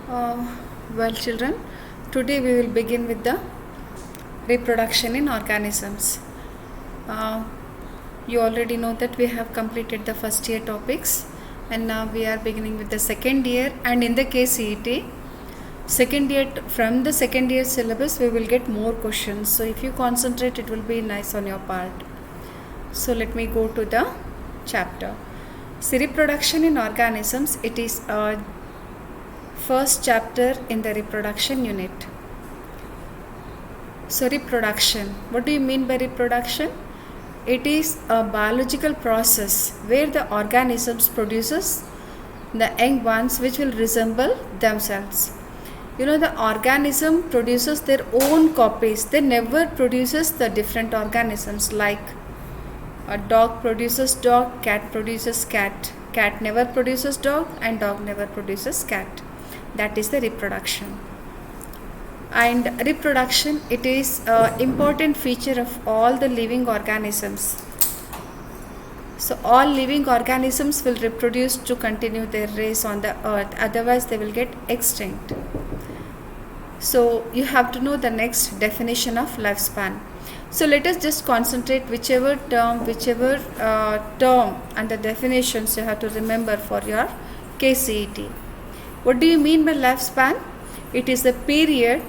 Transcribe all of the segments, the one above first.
Uh, well, children, today we will begin with the reproduction in organisms. Uh, you already know that we have completed the first year topics, and now we are beginning with the second year. And in the KCET, from the second year syllabus, we will get more questions. So if you concentrate, it will be nice on your part. So let me go to the chapter. So reproduction in organisms, it is a first chapter in the reproduction unit. So reproduction, what do you mean by reproduction? It is a biological process where the organisms produces the young ones which will resemble themselves. You know, the organism produces their own copies. They never produces the different organisms, like a dog produces dog, cat produces cat. Cat never produces dog and dog never produces cat. That is the reproduction. And reproduction, it is an important feature of all the living organisms. So all living organisms will reproduce to continue their race on the earth, otherwise they will get extinct. So you have to know the next definition of lifespan. So let us just concentrate whichever term and the definitions you have to remember for your KCET. What do you mean by lifespan? It is the period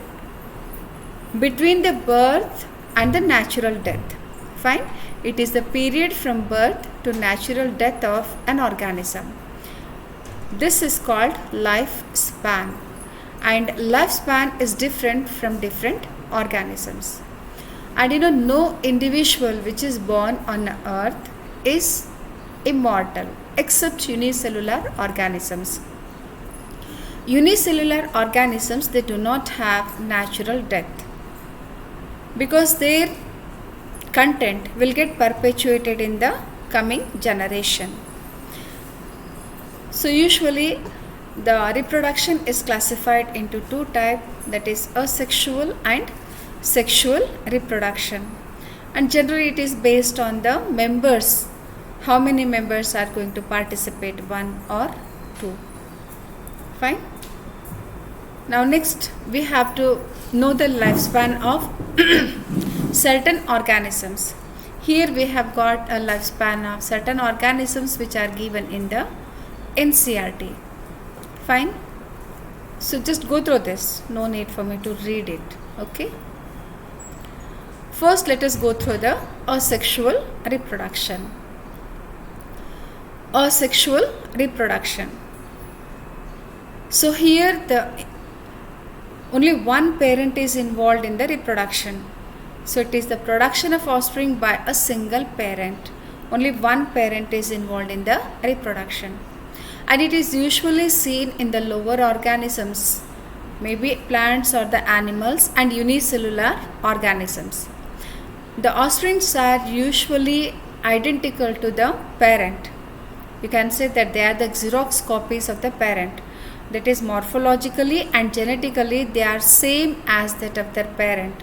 between the birth and the natural death. Fine. It is the period from birth to natural death of an organism. This is called lifespan. And lifespan is different from different organisms. And you know, no individual which is born on earth is immortal except unicellular organisms. Unicellular organisms, they do not have natural death because their content will get perpetuated in the coming generation. So usually the reproduction is classified into two types, that is asexual and sexual reproduction. And generally it is based on the members, how many members are going to participate, one or two. Fine. Now next we have to know the lifespan of certain organisms. Here we have got a lifespan of certain organisms which are given in the NCERT. Fine. So just go through this. No need for me to read it. Okay. First let us go through the asexual reproduction. Asexual reproduction. So here only one parent is involved in the reproduction. So it is the production of offspring by a single parent. Only one parent is involved in the reproduction. And it is usually seen in the lower organisms, maybe plants or the animals, and unicellular organisms. The offsprings are usually identical to the parent. You can say that they are the Xerox copies of the parent. That is, morphologically and genetically they are same as that of their parent.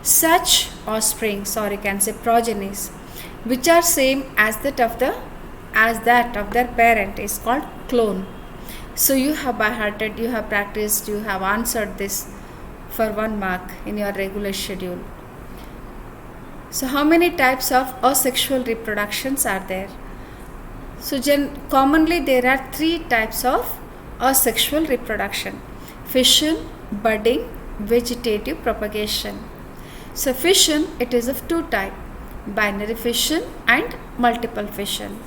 Such offsprings, or you can say progenies, which are same as that of their parent, is called clone. So you have by hearted, you have practiced, you have answered this for 1 mark in your regular schedule. So how many types of asexual reproductions are there? So commonly there are 3 types of asexual reproduction: fission, budding, vegetative propagation. So fission, it is of 2 types: binary fission and multiple fission.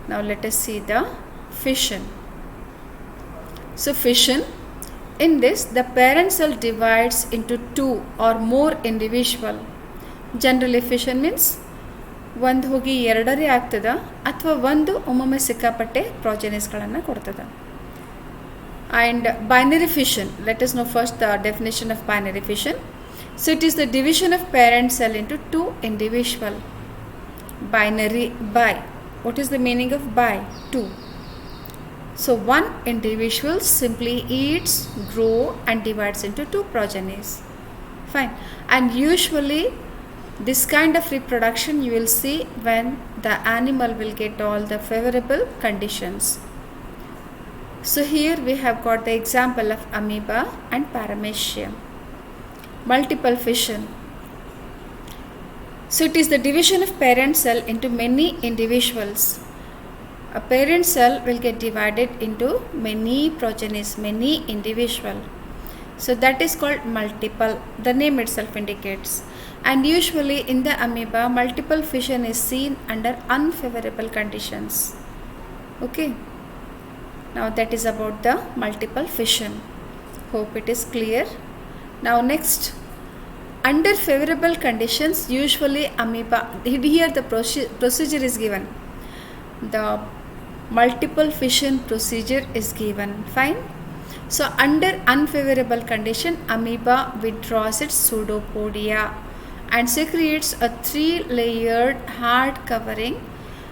Now let us see the fission. So fission, in this the parent cell divides into 2 or more individual. Generally fission means ಒಂದು ಹೋಗಿ ಎರಡರೇ ಆಗ್ತದ ಅಥವಾ ಒಂದು ಒಮ್ಮೊಮ್ಮೆ ಸಿಕ್ಕಾಪಟ್ಟೆ ಪ್ರಾಜೆನಿಸ್ಗಳನ್ನು ಕೊಡ್ತದ. And binary fission, let us know first the definition of binary fission. So it is the division of parent cell into 2 individual. Binary, bi. What is the meaning of bi? 2. So one individual simply eats, grow and divides into 2 progenies. Fine. And usually this kind of reproduction you will see when the animal will get all the favorable conditions. So here we have got the example of amoeba and paramecium. Multiple fission. So it is the division of parent cell into many individuals. A parent cell will get divided into many progenies, many individual. So that is called multiple. The name itself indicates. And usually in the amoeba, multiple fission is seen under unfavorable conditions. Okay. Now that is about the multiple fission. Hope it is clear. Now next, under favorable conditions, usually amoeba, here the procedure is given. The multiple fission procedure is given. Fine. So under unfavorable condition, amoeba withdraws its pseudopodia and secretes a 3-layered hard covering,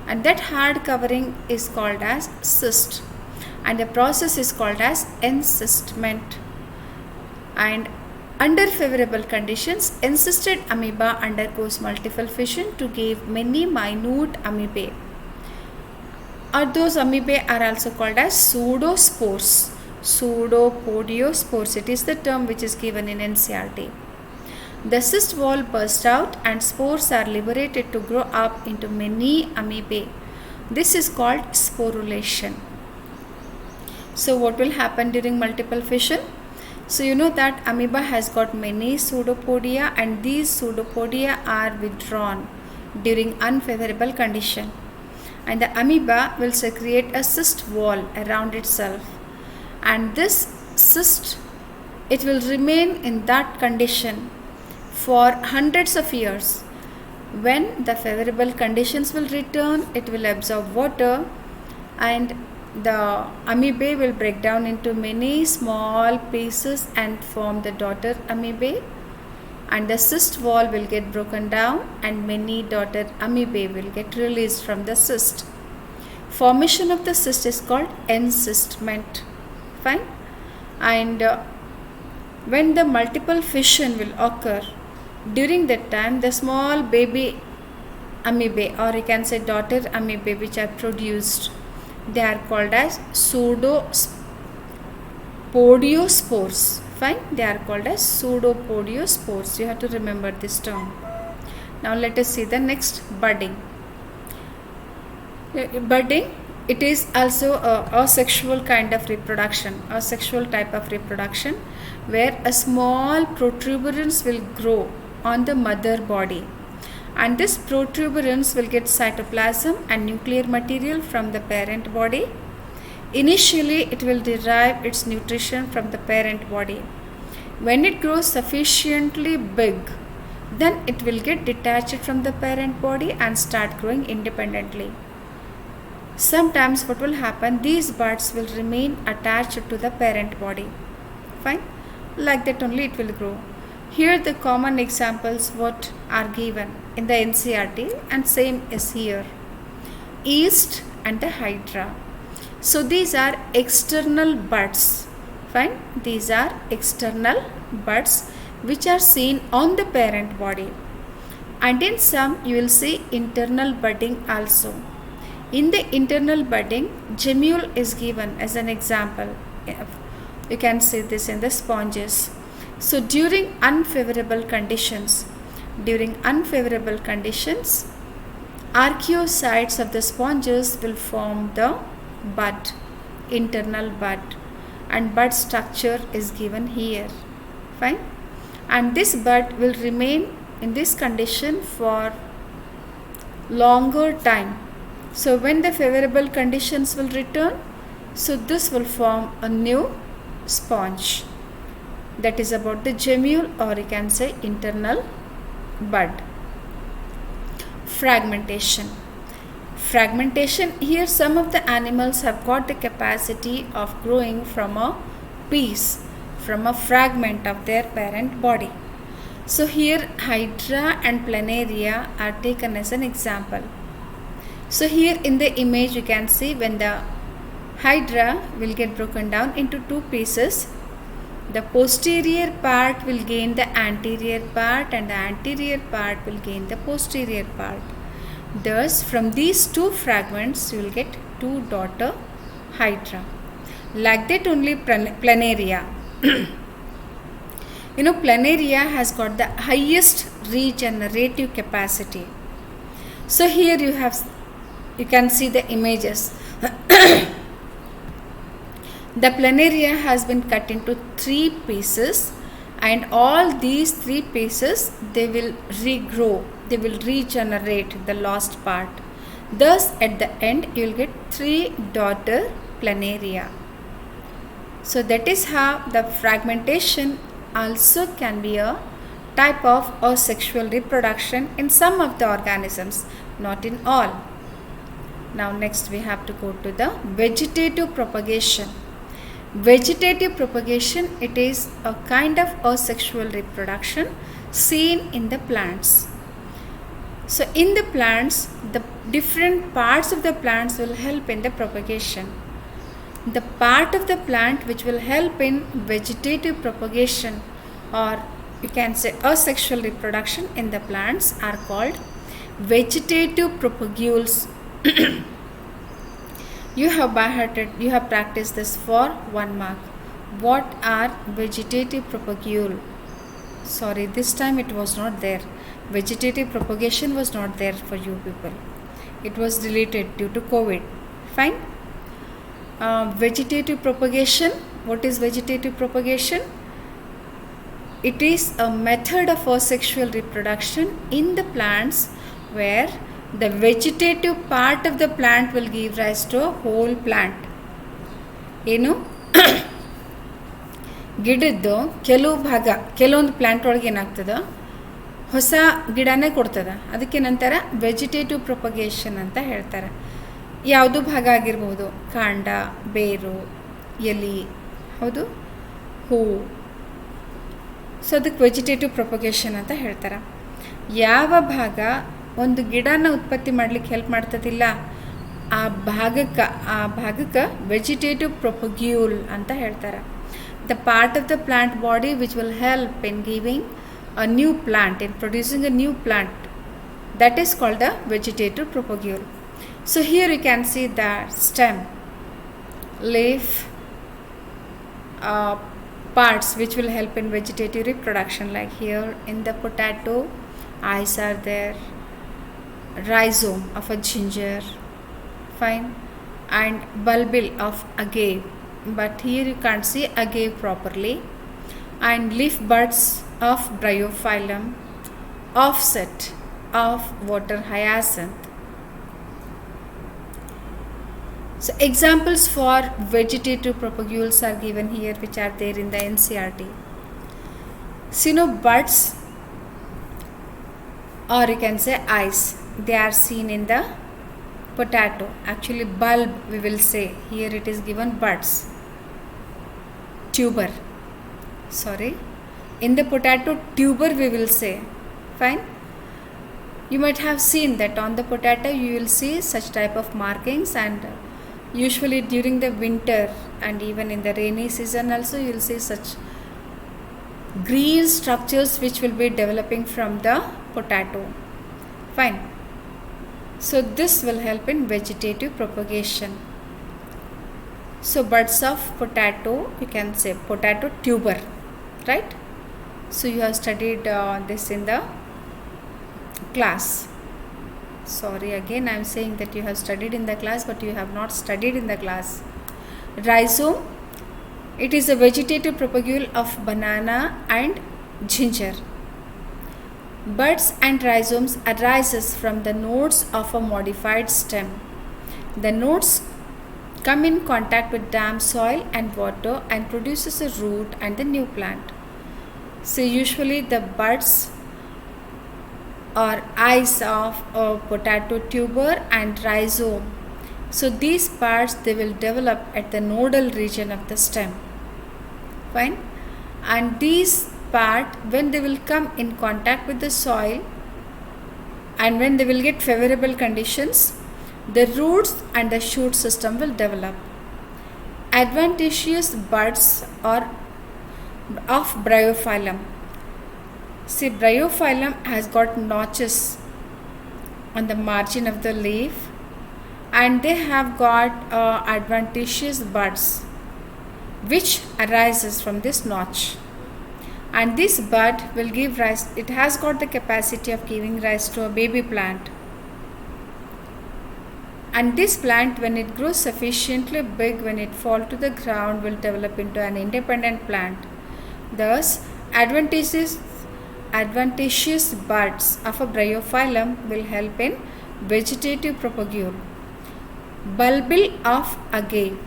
and that hard covering is called as cyst, and the process is called as encystment. And under favorable conditions, encysted amoeba undergoes multiple fission to give many minute amoebae. Or those amoebae are also called as pseudospores, pseudopodiospores. It is the term which is given in NCERT. The cyst wall bursts out and spores are liberated to grow up into many amoebae. This is called sporulation. So what will happen during multiple fission? So you know that amoeba has got many pseudopodia, and these pseudopodia are withdrawn during unfavorable condition. And the amoeba will secrete a cyst wall around itself. And this cyst, it will remain in that condition for hundreds of years. When the favorable conditions will return, it will absorb water, and the amoebae will break down into many small pieces and form the daughter amoebae, and the cyst wall will get broken down and many daughter amoebae will get released from the cyst. Formation of the cyst is called encystment. Fine. And when the multiple fission will occur, during that time the small baby amoebae, or you can say daughter amoebae, which are produced, they are called as pseudopodiospores. Fine. They are called as pseudopodiospores. You have to remember this term. Now let us see the next, budding. Budding, it is also a asexual kind of reproduction, a sexual type of reproduction, where a small protuberance will grow on the mother body, and this protuberance will get cytoplasm and nuclear material from the parent body. Initially, it will derive its nutrition from the parent body. When it grows sufficiently big, then it will get detached from the parent body and start growing independently. Sometimes what will happen, these buds will remain attached to the parent body. Fine. Like that only it will grow. Here the common examples what are given in the NCERT, and same is here. Yeast and the hydra. So these are external buds. Fine. These are external buds which are seen on the parent body. And in some you will see internal budding also. In the internal budding, gemule is given as an example. You can see this in the sponges. So during unfavorable conditions, archaeocytes of the sponges will form the bud, internal bud, and bud structure is given here. Fine. And this bud will remain in this condition for longer time. So when the favorable conditions will return, so this will form a new sponge. That is about the gemule, or you can say internal bud. Fragmentation. Here some of the animals have got the capacity of growing from a piece, from a fragment of their parent body. So here hydra and planaria are taken as an example. So here in the image you can see when the hydra will get broken down into two pieces, the posterior part will gain the anterior part and the anterior part will gain the posterior part. Thus from these two fragments you will get two daughter hydra. Like that only planaria. Planaria has got the highest reach and narrative capacity. So here you can see the images. The planaria has been cut into 3 pieces, and all these 3 pieces, they will regrow, they will regenerate the lost part. Thus at the end you will get 3 daughter planaria. So that is how the fragmentation also can be a type of asexual reproduction in some of the organisms, not in all. Now next we have to go to the vegetative propagation. Vegetative propagation, it is a kind of asexual reproduction seen in the plants. So in the plants, the different parts of the plants will help in the propagation. The part of the plant which will help in vegetative propagation, or you can say asexual reproduction in the plants, are called vegetative propagules. You have practiced this for 1 mark. What are vegetative propagule? Sorry, this time it was not there. Vegetative propagation was not there for you people. It was deleted due to COVID. Fine. Vegetative propagation. What is vegetative propagation? It is a method of asexual reproduction in the plants where the vegetative part of the plant will give rise to a whole plant. ಗಿಡದ್ದು ಕೆಲವು ಭಾಗ ಕೆಲವೊಂದು plant ಒಳಗೆ ಏನಾಗ್ತದೆ, ಹೊಸ ಗಿಡನೇ ಕೊಡ್ತದೆ. ಅದಕ್ಕೆ ನಂತರ ವೆಜಿಟೇಟಿವ್ ಪ್ರೊಪಗೇಷನ್ ಅಂತ ಹೇಳ್ತಾರೆ. ಯಾವುದು ಭಾಗ ಆಗಿರ್ಬೋದು, ಕಾಂಡ, ಬೇರು, ಎಲೆ, ಹೌದು, ಹೂವು. ಸೊ ಅದಕ್ಕೆ ವೆಜಿಟೇಟಿವ್ ಪ್ರೊಪಗೇಷನ್ ಅಂತ ಹೇಳ್ತಾರೆ. ಯಾವ ಭಾಗ ಒಂದು ಗಿಡನ ಉತ್ಪತ್ತಿ ಮಾಡಲಿಕ್ಕೆ ಹೆಲ್ಪ್ ಮಾಡ್ತದಿಲ್ಲ, ಆ ಭಾಗಕ್ಕೆ ವೆಜಿಟೇಟಿವ್ ಪ್ರೊಪಗ್ಯೂಲ್ ಅಂತ ಹೇಳ್ತಾರೆ. The part of the plant body which will help in giving a new plant, in producing a new plant, that is called the vegetative propagule. So here you can see the stem, leaf, parts which will help in vegetative reproduction, like here in the potato, eyes are there, rhizome of a ginger, fine, and bulbil of agave, but here you can't see agave properly, and leaf buds of bryophyllum, offset of water hyacinth. So examples for vegetative propagules are given here, which are there in the NCERT. Buds, or you can say eyes, they are seen in the potato. Actually bulb we will say, here it is given buds. Tuber, sorry, in the potato tuber we will say. Fine. You might have seen that on the potato you will see such type of markings, and usually during the winter and even in the rainy season also you will see such green structures which will be developing from the potato. Fine. So this will help in vegetative propagation. So buds of potato, you can say potato tuber, right? So you have studied this in the class. Sorry, again I am saying that you have studied in the class, but you have not studied in the class. Rhizome, it is a vegetative propagule of banana and ginger. Buds and rhizomes arises from the nodes of a modified stem. The nodes come in contact with damp soil and water and produces a root and the new plant. So usually the buds or eyes of a potato tuber and rhizome, so these parts they will develop at the nodal region of the stem. Fine. And these part, when they will come in contact with the soil and when they will get favorable conditions, the roots and the shoot system will develop. Adventitious buds or of bryophyllum. See, bryophyllum has got notches on the margin of the leaf, and they have got adventitious buds. which arises from this notch. And this bud will give rise, it has got the capacity of giving rise to a baby plant. And this plant, when it grows sufficiently big, when it falls to the ground, will develop into an independent plant. Thus, adventitious buds of a bryophyllum will help in vegetative propagule. Bulbil of agave.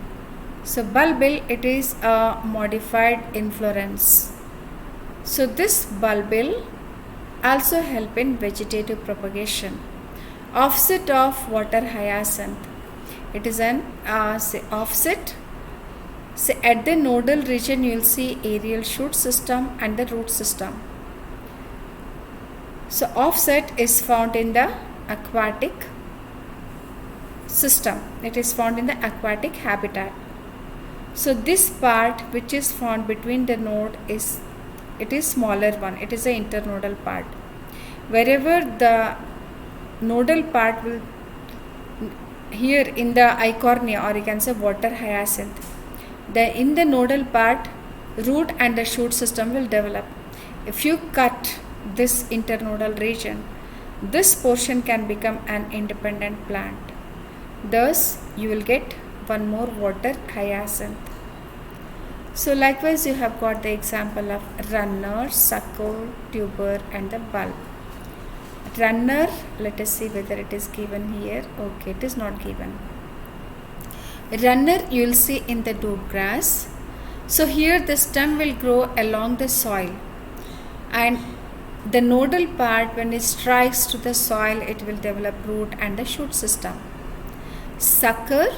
So bulbil, it is a modified inflorescence. So this bulbil also help in vegetative propagation. Offset of water hyacinth. It is an offset. So at the nodal region you will see aerial shoot system and the root system. So offset is found in the aquatic system. It is found in the aquatic habitat. So this part which is found between the node is smaller one. It is the internodal part. Wherever the nodal part will, here in the eichhornia, or you can say water hyacinth, in the nodal part, root and the shoot system will develop. If you cut this internodal region, this portion can become an independent plant. Thus, you will get one more water hyacinth. So likewise, you have got the example of runner, sucker, tuber and the bulb. Runner, let us see whether it is given here. Okay, it is not given. Runner you will see in the doab grass. So here the stem will grow along the soil, and the nodal part, when it strikes to the soil, it will develop root and the shoot system. Sucker,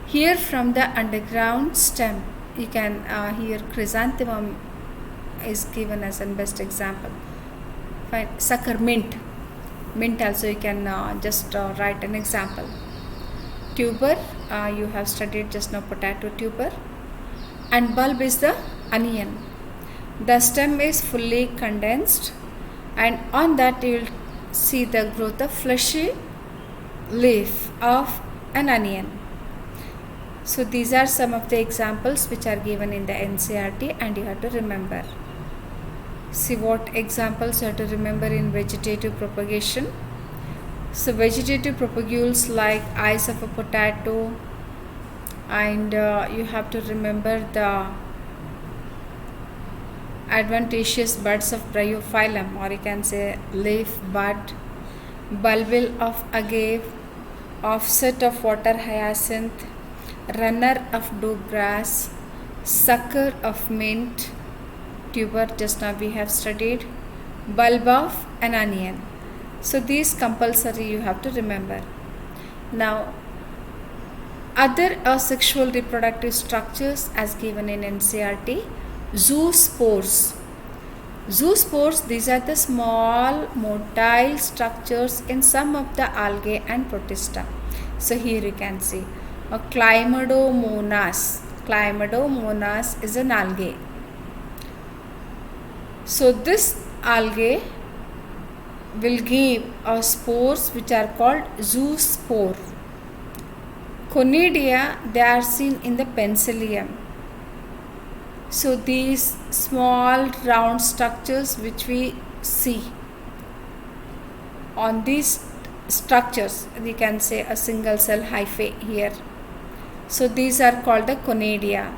here from the underground stem, you can here chrysanthemum is given as a best example. Fine. Sucker, mint also you can just write an example. Tuber, you have studied just now potato tuber, and bulb is the onion. The stem is fully condensed, and on that you will see the growth of fleshy leaf of an onion. So these are some of the examples which are given in the NCERT, and you have to remember. See what examples you have to remember in vegetative propagation. So vegetative propagules like eyes of a potato, and you have to remember the adventitious buds of bryophyllum, or you can say leaf bud, bulbil of agave, offset of water hyacinth, runner of doab grass, sucker of mint, tuber just now we have studied, bulb of an onion. So these compulsory you have to remember. Now other asexual reproductive structures as given in NCERT, zoospores. Zoospores, these are the small motile structures in some of the algae and protista. So here you can see a Chlamydomonas. Chlamydomonas is an algae. So this algae will give spores which are called zoospore. Conidia, they are seen in the penicillium. So these small round structures which we see on these structures, we can say a single cell hyphae here. So these are called the conidia.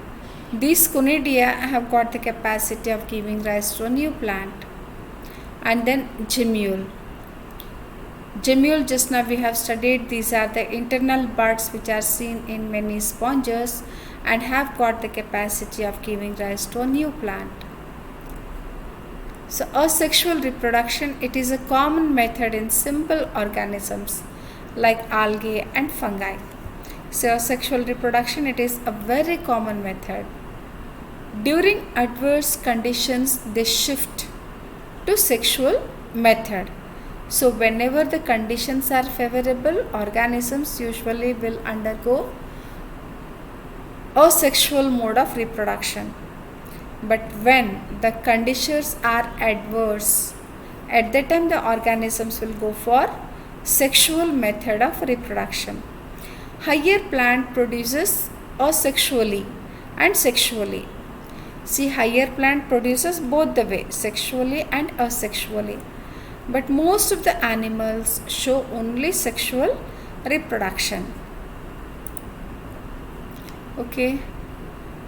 These conidia have got the capacity of giving rise to a new plant. And then gemule. Gemule, just now we have studied, these are the internal buds which are seen in many sponges and have got the capacity of giving rise to a new plant. So asexual reproduction, it is a common method in simple organisms like algae and fungi. So asexual reproduction, it is a very common method. During adverse conditions, they shift to sexual method. So whenever the conditions are favorable, organisms usually will undergo a sexual mode of reproduction. But when the conditions are adverse, at that time the organisms will go for sexual method of reproduction. Higher plant produces asexually, and sexually. See, higher plant produces both the way, sexually and asexually. But most of the animals show only sexual reproduction. Okay,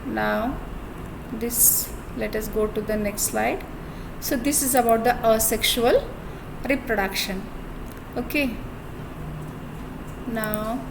now this, let us go to the next slide. So this is about the asexual reproduction. Okay, now